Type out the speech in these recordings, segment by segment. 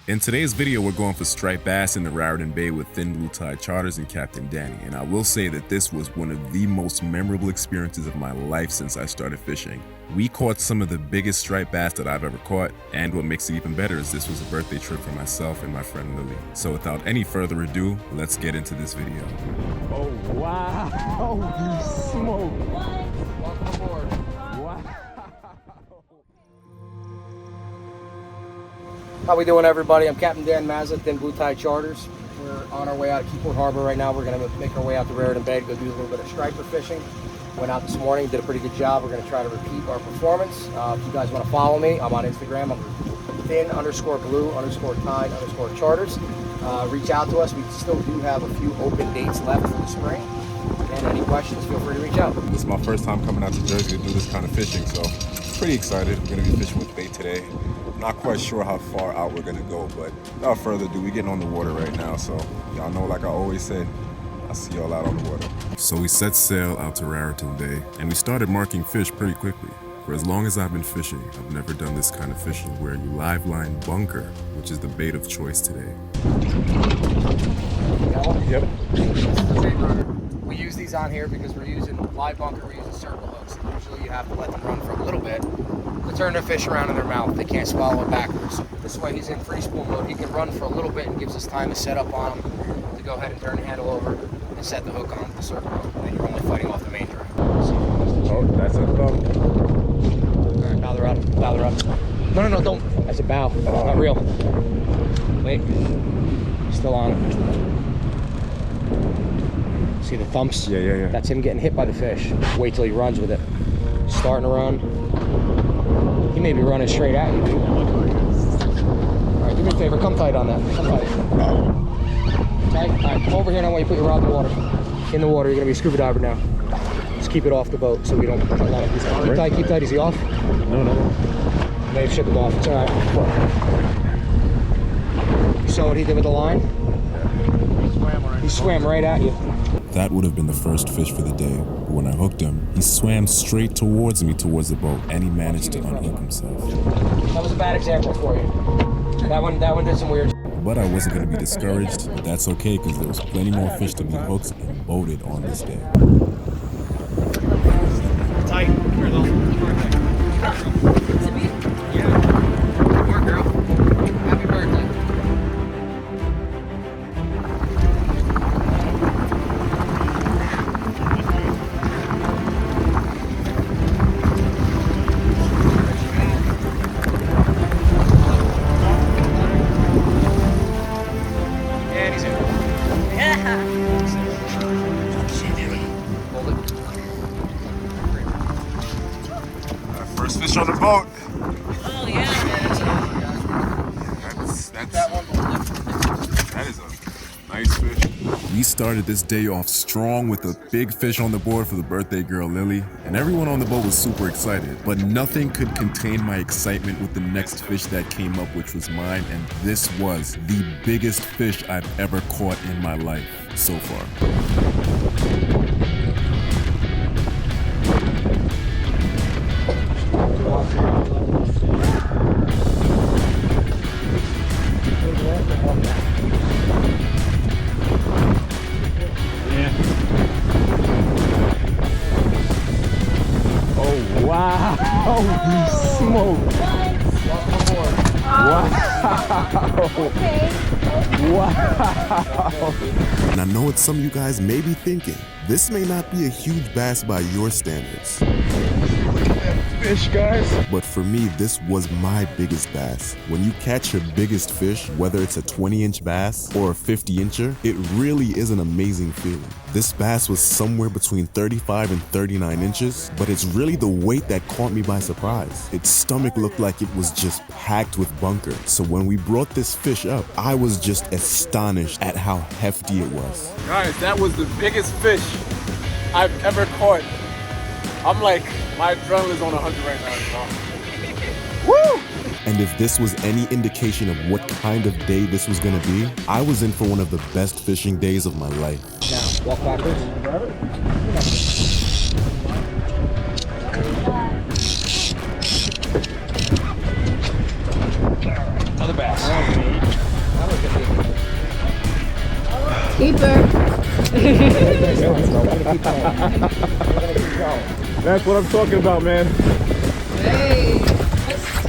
In today's video, we're going for striped bass in the Raritan Bay with Thin Blue Tide Charters and Captain Danny, and I will say that this was one of the most memorable experiences of my life since I started fishing. We caught some of the biggest striped bass that I've ever caught, and what makes it even better is this was a birthday trip for myself and my friend Lily. So without any further ado, let's get into this video. Oh wow, you smoke. Welcome aboard. Wow. How we doing, everybody? I'm Captain Dan Mazza, Thin Blue Tide Charters. We're on our way out of Keyport Harbor right now. We're going to make our way out to Raritan Bay to go do a little bit of striper fishing. Went out this morning, did a pretty good job. We're going to try to repeat our performance. If you guys want to follow me, I'm on Instagram. I'm thin_blue_tide_charters. Reach out to us. We still do have a few open dates left for the spring. And any questions, feel free to reach out. This is my first time coming out to Jersey to do this kind of fishing, so pretty excited. We're going to be fishing with bait today. Not quite sure how far out we're gonna go, but without further ado, we're getting on the water right now. So y'all know, like I always said, I'll see y'all out on the water. So we set sail out to Raritan Bay, and we started marking fish pretty quickly. For as long as I've been fishing, I've never done this kind of fishing where you live line bunker, which is the bait of choice today. Yep. We use these on here because we're using live bunker, we're using circle hooks. And usually you have to let them run for a little bit to turn their fish around in their mouth. They can't swallow it backwards. This way he's in free spool mode. He can run for a little bit and gives us time to set up on him to go ahead and turn the handle over and set the hook on the circle hook. And then you're only fighting off the main drag. Oh, that's a thumb. Alright, bow the rod, bow the rod. No, don't. That's a bow. Not real. Wait. Still on. See the thumps? Yeah. That's him getting hit by the fish. Wait till he runs with it. Starting to run. He may be running straight at you, dude. Alright, do me a favor. Come tight on that. Come tight. Tight? Alright, come over here now while you put your rod in the water. In the water, you're going to be a scuba diver now. Just keep it off the boat so we don't... Keep tight. Is he off? No. May have shook him off. It's alright. You saw what he did with the line? He swam right at you. That would have been the first fish for the day, but when I hooked him, he swam straight towards me towards the boat, and he managed to unhook himself. That was a bad example for you. That one did some weird. But I wasn't going to be discouraged, but that's okay because there was plenty more fish to be hooked and boated on this day. Tight. Come here, little. Is it me? Yeah. Good work, girl. Happy birthday. First fish on the boat. Oh yeah. That is a nice fish. We started this day off strong with a big fish on the board for the birthday girl Lily, and everyone on the boat was super excited, but nothing could contain my excitement with the next fish that came up, which was mine, and this was the biggest fish I've ever caught in my life so far. Wow, you smoke. Wow. Wow. And I know what some of you guys may be thinking. This may not be a huge bass by your standards. Look at that fish, guys. But for me, this was my biggest bass. When you catch your biggest fish, whether it's a 20-inch bass or a 50-incher, it really is an amazing feeling. This bass was somewhere between 35 and 39 inches, but it's really the weight that caught me by surprise. Its stomach looked like it was just packed with bunker. So when we brought this fish up, I was just astonished at how hefty it was. Guys, that was the biggest fish I've ever caught. I'm like, my adrenaline's on 100 right now. Woo! And if this was any indication of what kind of day this was gonna be, I was in for one of the best fishing days of my life. Now, walk backwards. Another bass. Keeper. That's what I'm talking about, man. Hey,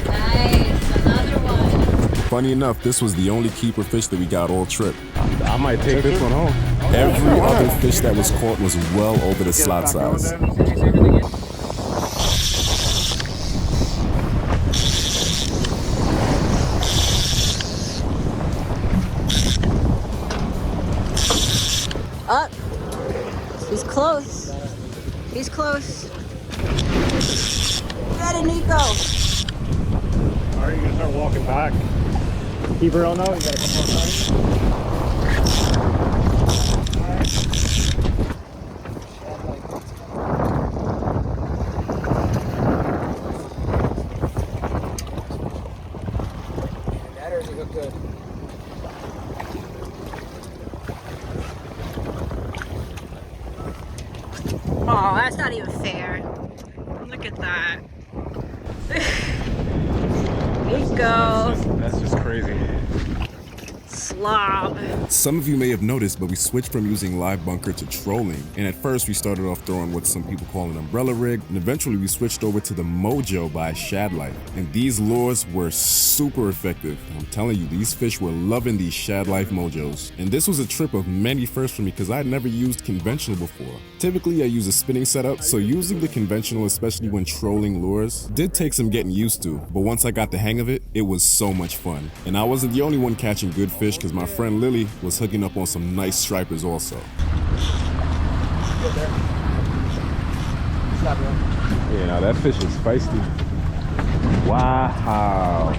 nice. Another one. Funny enough, this was the only keeper fish that we got all trip. I might take this one home. Every other fish that was caught was well over the slot size. Up. He's close. He's close. Get it, Nico. Are you gonna start walking back? Keeper don't know. You gotta come on times. Netters look good. Oh, that's not even fair. Look at that. Nico. That's just crazy. Slob. Some of you may have noticed, but we switched from using live bunker to trolling. And at first we started off throwing what some people call an umbrella rig, and eventually we switched over to the Mojo by Shad Life. And these lures were super effective. I'm telling you, these fish were loving these Shad Life Mojos. And this was a trip of many firsts for me because I'd never used conventional before. Typically I use a spinning setup, so using the conventional, especially when trolling lures, did take some getting used to. But once I got the hang of it, it was so much fun. And I wasn't the only one catching good fish because my friend Lily was hooking up on some nice stripers also. Yeah, now that fish is feisty. Wow.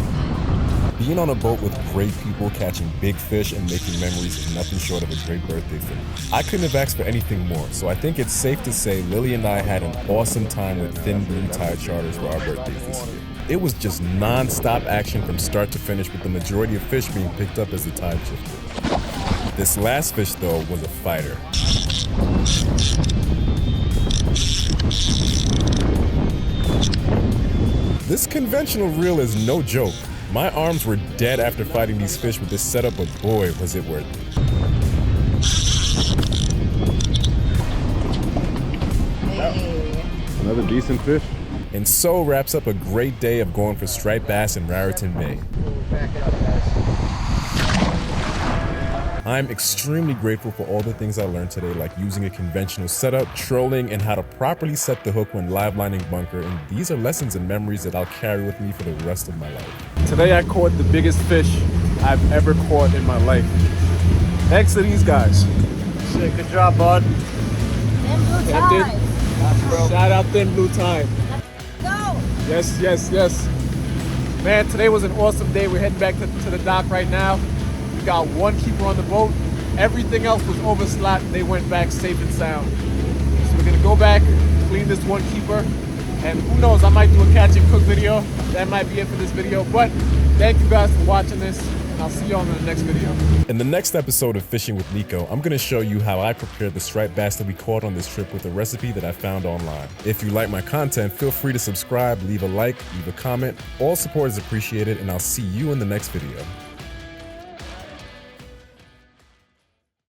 Being on a boat with great people, catching big fish, and making memories is nothing short of a great birthday for me. I couldn't have asked for anything more, so I think it's safe to say Lily and I had an awesome time with Thin Blue Tide Charters for our birthdays this year. It was just non-stop action from start to finish, with the majority of fish being picked up as the tide shifted. This last fish, though, was a fighter. This conventional reel is no joke. My arms were dead after fighting these fish with this setup, but boy, was it worth it. Hey. Another decent fish. And so wraps up a great day of going for striped bass in Raritan Bay. Back it up, guys. I'm extremely grateful for all the things I learned today, like using a conventional setup, trolling, and how to properly set the hook when live lining bunker, and these are lessons and memories that I'll carry with me for the rest of my life. Today I caught the biggest fish I've ever caught in my life. Thanks to these guys. Shit, good job, bud. Thin Blue Yeah, dude. Tide. Shout out Thin Blue Tide. Go. Yes, yes, yes. Man, today was an awesome day. We're heading back to the dock right now. We got one keeper on the boat. Everything else was over slot. They went back safe and sound. So we're gonna go back, clean this one keeper, and who knows, I might do a catch and cook video. That might be it for this video, but thank you guys for watching this, and I'll see y'all in the next video. In the next episode of Fishing with Nico, I'm going to show you how I prepared the striped bass that we caught on this trip with a recipe that I found online. If you like my content, feel free to subscribe, leave a like, leave a comment. All support is appreciated, and I'll see you in the next video.